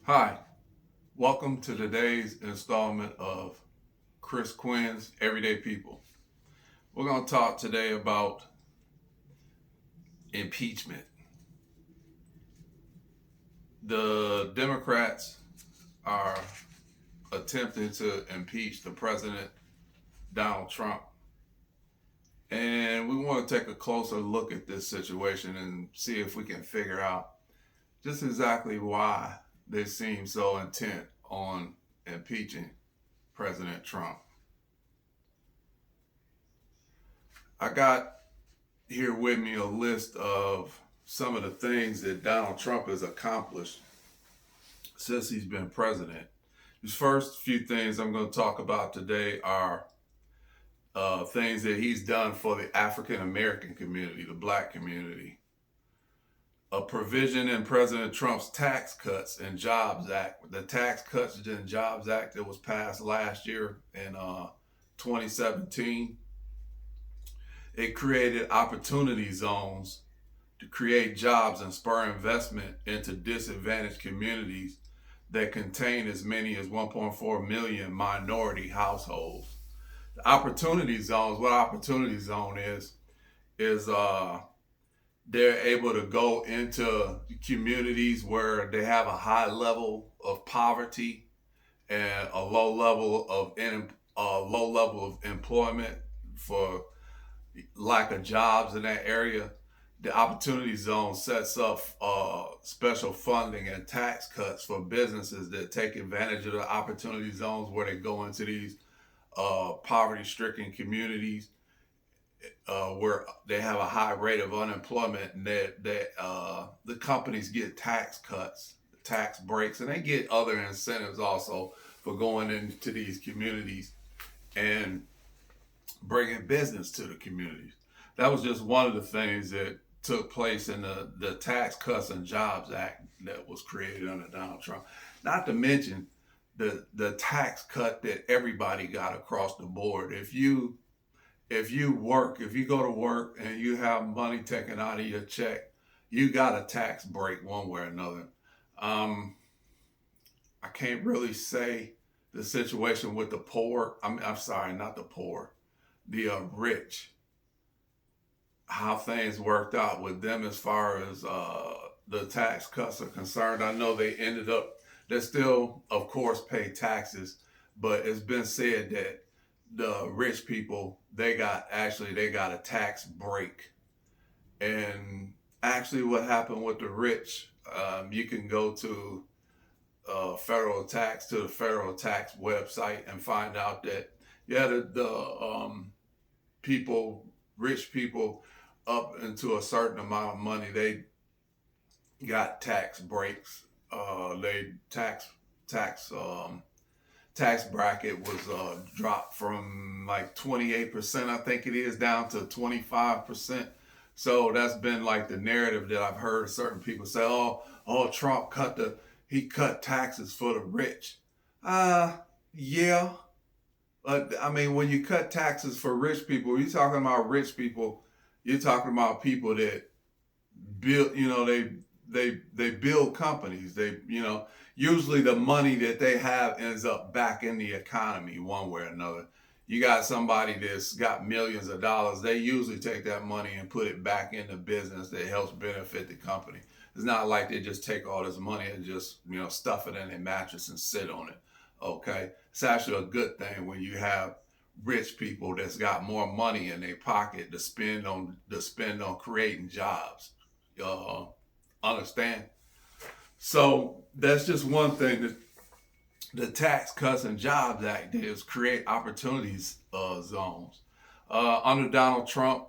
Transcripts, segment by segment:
Hi, welcome to today's installment of Quinn's Everyday People. We're going to talk today about impeachment. The Democrats are attempting to impeach the president, Donald Trump. And we want to take a closer look at this situation and see if we can figure out just exactly why they seem so intent on impeaching President Trump. I got here with me a list of some of the things that Donald Trump has accomplished since he's been president. These first few things I'm going to talk about today are things that he's done for the African American community, the black community. A provision in President Trump's Tax Cuts and Jobs Act, the Tax Cuts and Jobs Act that was passed last year in 2017. It created opportunity zones to create jobs and spur investment into disadvantaged communities that contain as many as 1.4 million minority households. The opportunity zones, what opportunity zone is they're able to go into communities where they have a high level of poverty and a low level of employment for lack of jobs in that area. The Opportunity Zone sets up special funding and tax cuts for businesses that take advantage of the Opportunity Zones, where they go into these poverty-stricken communities where they have a high rate of unemployment, and that the companies get tax cuts, tax breaks, and they get other incentives also for going into these communities and bringing business to the communities. That was just one of the things that took place in the Tax Cuts and Jobs Act that was created under Donald Trump. Not to mention the tax cut that everybody got across the board. If you go to work and you have money taken out of your check, you got a tax break one way or another. I can't really say the situation with the poor. I'm sorry, not the poor, the rich, how things worked out with them as far as the tax cuts are concerned. I know they still, of course, pay taxes, but it's been said that the rich people, they got a tax break. And actually, what happened with the rich, you can go to the federal tax website and find out that the rich people up into a certain amount of money, they got tax breaks. They tax bracket was dropped from like 28%, I think it is, down to 25%. So that's been like the narrative that I've heard certain people say, Trump cut taxes for the rich. Yeah. But I mean, when you cut taxes for rich people, you're talking about rich people. You're talking about people that build, they build companies. Usually the money that they have ends up back in the economy one way or another. You got somebody that's got millions of dollars. They usually take that money and put it back into business that helps benefit the company. It's not like they just take all this money and just, stuff it in their mattress and sit on it. Okay. It's actually a good thing when you have rich people that's got more money in their pocket to spend on creating jobs. Understand? So that's just one thing that the Tax Cuts and Jobs Act is create opportunities zones. Under Donald Trump,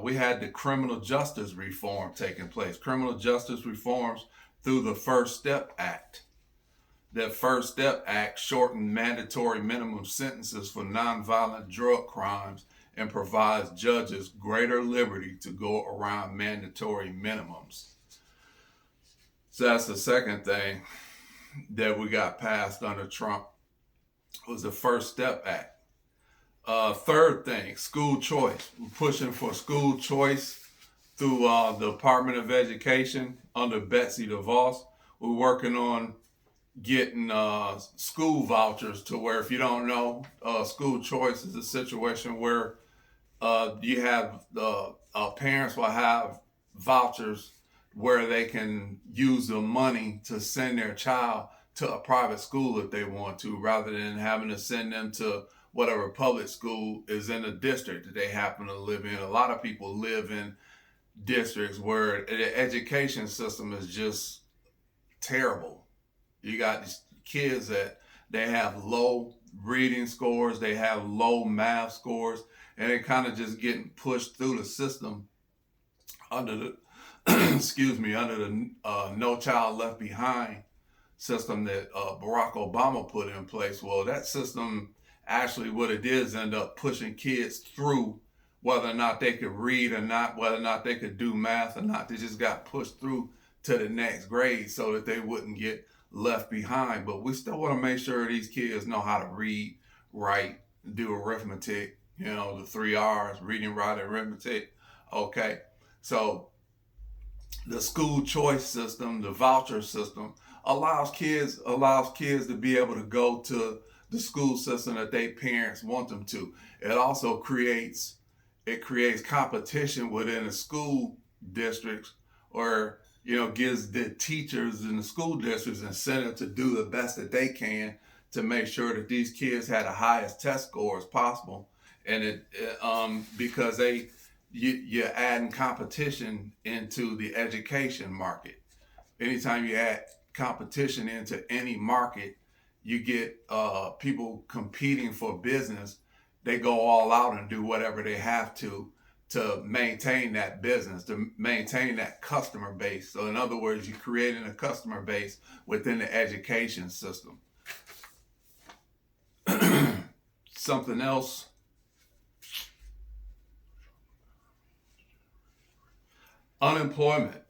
we had the criminal justice reform taking place. Criminal justice reforms through the First Step Act. That First Step Act shortened mandatory minimum sentences for nonviolent drug crimes and provides judges greater liberty to go around mandatory minimums. So that's the second thing that we got passed under Trump was the First Step Act. Third thing, school choice. We're pushing for school choice through the Department of Education under Betsy DeVos. We're working on getting school vouchers, to where, if you don't know, school choice is a situation where you have the parents will have vouchers where they can use the money to send their child to a private school if they want to, rather than having to send them to whatever public school is in the district that they happen to live in. A lot of people live in districts where the education system is just terrible. You got these kids that they have low reading scores, they have low math scores, and they kind of just getting pushed through the system under the excuse me, under the No Child Left Behind system that Barack Obama put in place. Well, that system, actually what it did is end up pushing kids through, whether or not they could read or not, whether or not they could do math or not. They just got pushed through to the next grade so that they wouldn't get left behind. But we still want to make sure these kids know how to read, write, do arithmetic, the 3 R's: reading, writing, arithmetic. Okay. So the school choice system, the voucher system, allows kids to be able to go to the school system that their parents want them to. It also creates competition within the school districts, or gives the teachers in the school districts incentive to do the best that they can to make sure that these kids had the highest test scores possible. And because you're adding competition into the education market. Anytime you add competition into any market, you get people competing for business. They go all out and do whatever they have to maintain that business, to maintain that customer base. So in other words, you're creating a customer base within the education system. Something else. Unemployment.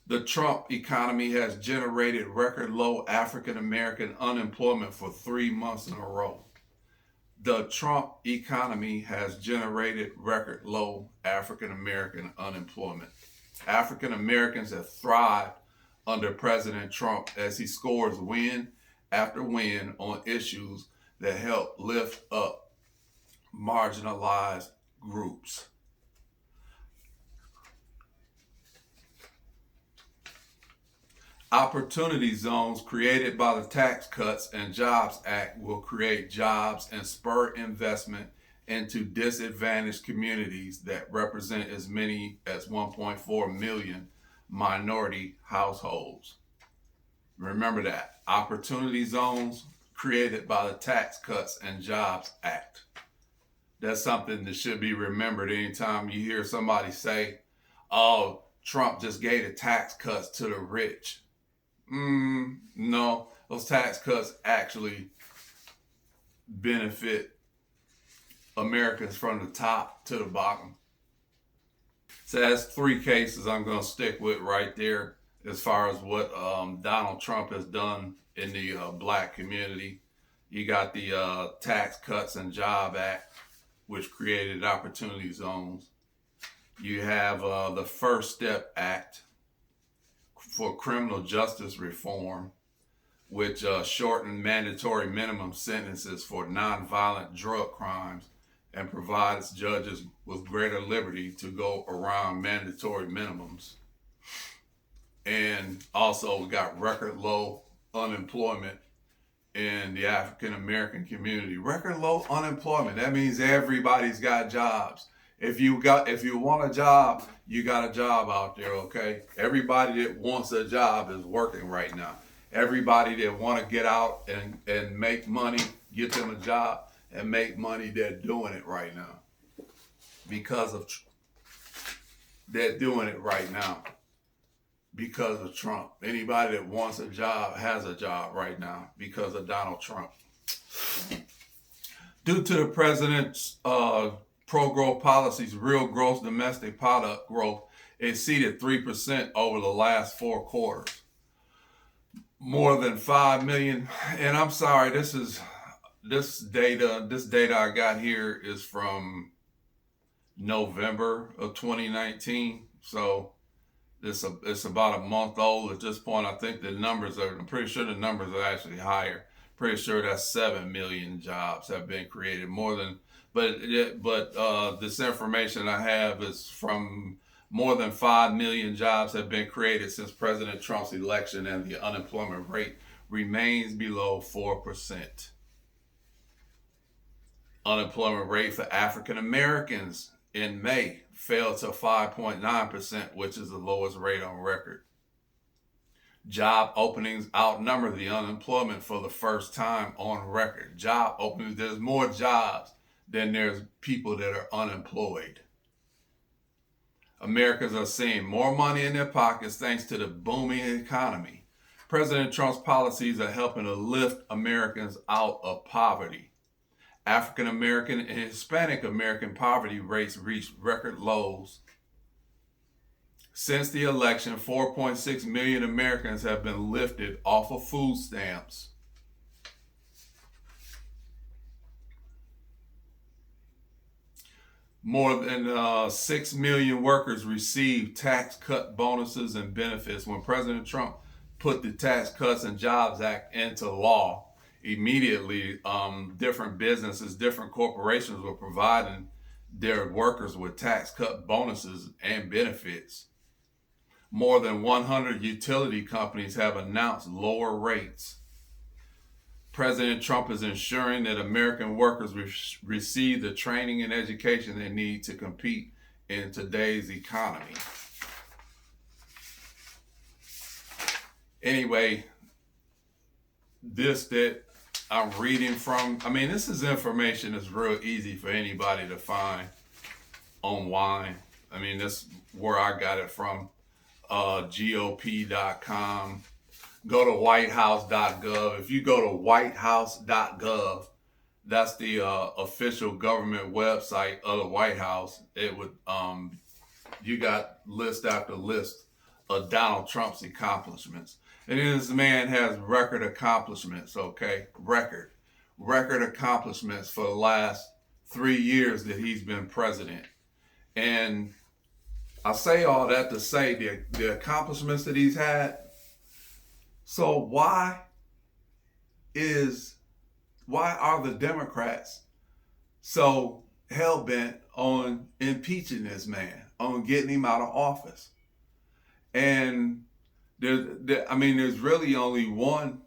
The Trump economy has generated record low African American unemployment for 3 months in a row. The Trump economy has generated record low African American unemployment. African Americans have thrived under President Trump as he scores win after win on issues that help lift up marginalized groups. Opportunity zones created by the Tax Cuts and Jobs Act will create jobs and spur investment into disadvantaged communities that represent as many as 1.4 million minority households. Remember that. Opportunity zones created by the Tax Cuts and Jobs Act. That's something that should be remembered anytime you hear somebody say, oh, Trump just gave the tax cuts to the rich. No, those tax cuts actually benefit Americans from the top to the bottom. So that's 3 cases I'm going to stick with right there as far as what Donald Trump has done in the black community. You got the Tax Cuts and Job Act, which created opportunity zones. You have the First Step Act for criminal justice reform, which shortened mandatory minimum sentences for nonviolent drug crimes and provides judges with greater liberty to go around mandatory minimums. And also, we got record low unemployment in the African American community. Record low unemployment. That means everybody's got jobs. If you want a job, you got a job out there, okay? Everybody that wants a job is working right now. Everybody that want to get out and make money, get them a job and make money, they're doing it right now. They're doing it right now because of Trump. Anybody that wants a job has a job right now because of Donald Trump. Due to the president's pro-growth policies, real gross domestic product growth exceeded 3% over the last 4 quarters. More than 5 million, and I'm sorry, this data I got here is from November of 2019. So It's about a month old at this point. I think the numbers are. I'm pretty sure the numbers are actually higher. Pretty sure that's 7 million jobs have been created, more than. But this information I have is from more than 5 million jobs have been created since President Trump's election, and the unemployment rate remains below 4%. Unemployment rate for African Americans in May fell to 5.9%, which is the lowest rate on record. Job openings outnumber the unemployment for the first time on record. Job openings, there's more jobs than there's people that are unemployed. Americans are seeing more money in their pockets thanks to the booming economy. President Trump's policies are helping to lift Americans out of poverty. African American and Hispanic American poverty rates reached record lows. Since the election, 4.6 million Americans have been lifted off of food stamps. More than 6 million workers received tax cut bonuses and benefits. When President Trump put the Tax Cuts and Jobs Act into law, immediately different businesses, different corporations were providing their workers with tax cut bonuses and benefits. More than 100 utility companies have announced lower rates. President Trump is ensuring that American workers receive the training and education they need to compete in today's economy. Anyway, this that I'm reading from, I mean, this is information that's real easy for anybody to find online. I mean, this is where I got it from. GOP.com. Go to whitehouse.gov. If you go to whitehouse.gov, that's the official government website of the White House. It would you got list after list of Donald Trump's accomplishments. And this man has record accomplishments, okay? Record accomplishments for the last 3 years that he's been president. And I say all that to say the accomplishments that he's had. So why are the Democrats so hell-bent on impeaching this man, on getting him out of office? And there's really only one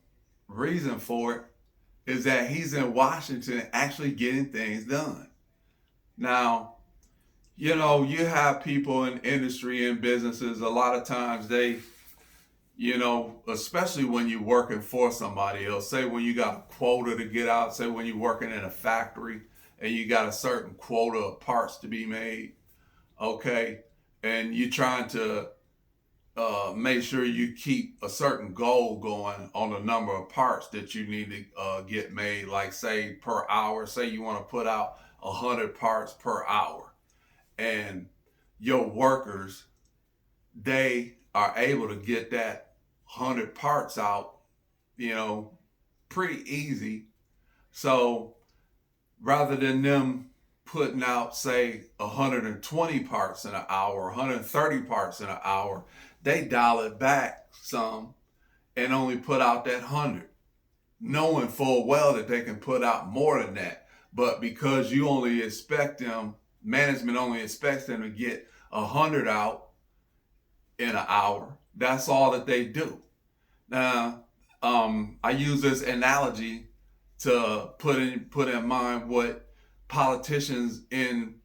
reason for it, is that he's in Washington actually getting things done. Now, you know, you have people in industry and businesses, a lot of times they, you know, especially when you're working for somebody else, say when you got a quota to get out, say when you're working in a factory and you got a certain quota of parts to be made, okay, and you're trying to make sure you keep a certain goal going on the number of parts that you need to get made, like say per hour, say you want to put out 100 parts per hour, and your workers, they are able to get that 100 parts out, you know, pretty easy. So rather than them putting out, say, 120 parts in an hour, 130 parts in an hour, they dial it back some and only put out that 100, knowing full well that they can put out more than that. But because you only expect them, management only expects them to get 100 out in an hour, that's all that they do. Now, I use this analogy to put in mind what politicians in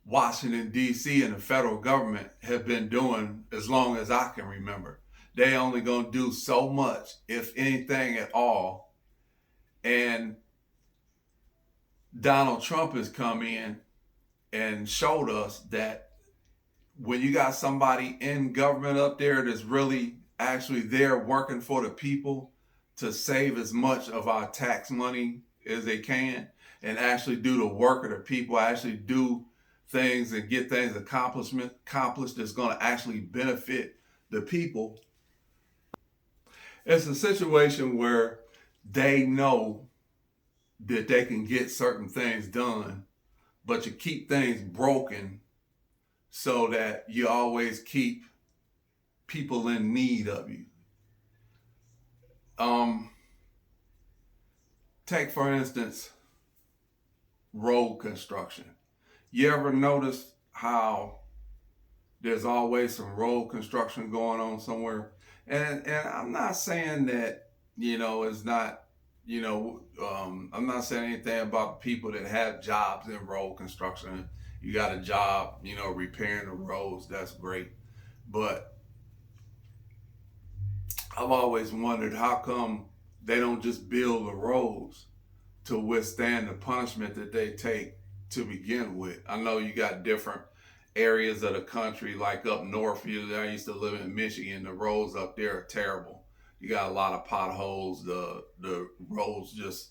Washington, D.C. and the federal government have been doing as long as I can remember. They only gonna do so much, if anything at all. And Donald Trump has come in and showed us that when you got somebody in government up there that's really actually there working for the people to save as much of our tax money as they can and actually do the work of the people, actually do things and get things accomplished that's going to actually benefit the people. It's a situation where they know that they can get certain things done, but you keep things broken so that you always keep people in need of you. Um, Take for instance road construction. You ever notice how there's always some road construction going on somewhere? And I'm not saying that it's not I'm not saying anything about people that have jobs in road construction. You got a job, repairing the roads. That's great, but I've always wondered how come they don't just build the roads to withstand the punishment that they take to begin with. I know you got different areas of the country, like up north. I used to live in Michigan. The roads up there are terrible. You got a lot of potholes. The roads just,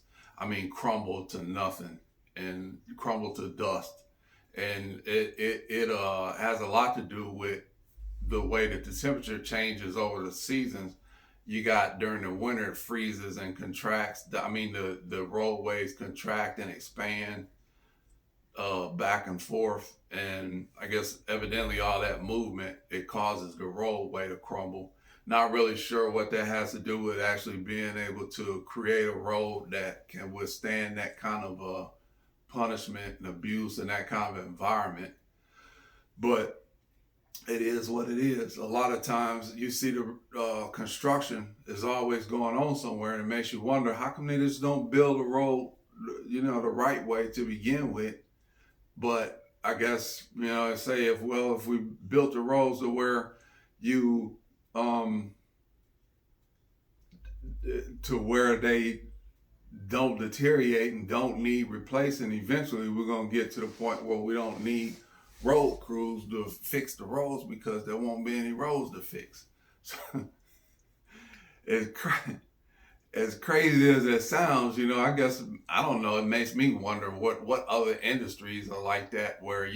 crumble to nothing and crumble to dust. And it has a lot to do with the way that the temperature changes over the seasons. You got during the winter it freezes and contracts. The roadways contract and expand back and forth, and I guess evidently all that movement it causes the roadway to crumble. Not really sure what that has to do with actually being able to create a road that can withstand that kind of punishment and abuse and that kind of environment, but it is what it is. A lot of times you see the construction is always going on somewhere, and it makes you wonder how come they just don't build a road, the right way to begin with. But I guess say if we built the roads to where you to where they don't deteriorate and don't need replacing, eventually we're gonna get to the point where we don't need road crews to fix the roads because there won't be any roads to fix. So, as crazy as it sounds, I guess I don't know. It makes me wonder what other industries are like that, where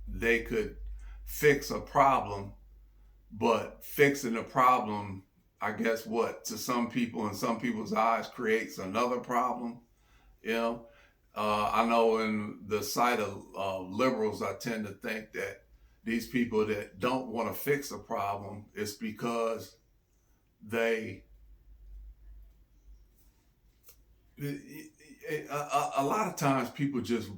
they could fix a problem, but fixing the problem, I guess what to some people in some people's eyes creates another problem. You know, I know in the sight of liberals, I tend to think that these people that don't want to fix a problem, it's because they a lot of times people just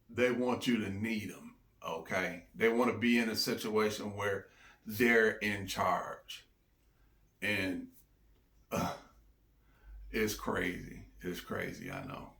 they want you to need them. Okay, they want to be in a situation where they're in charge, and it's crazy. It's crazy. I know.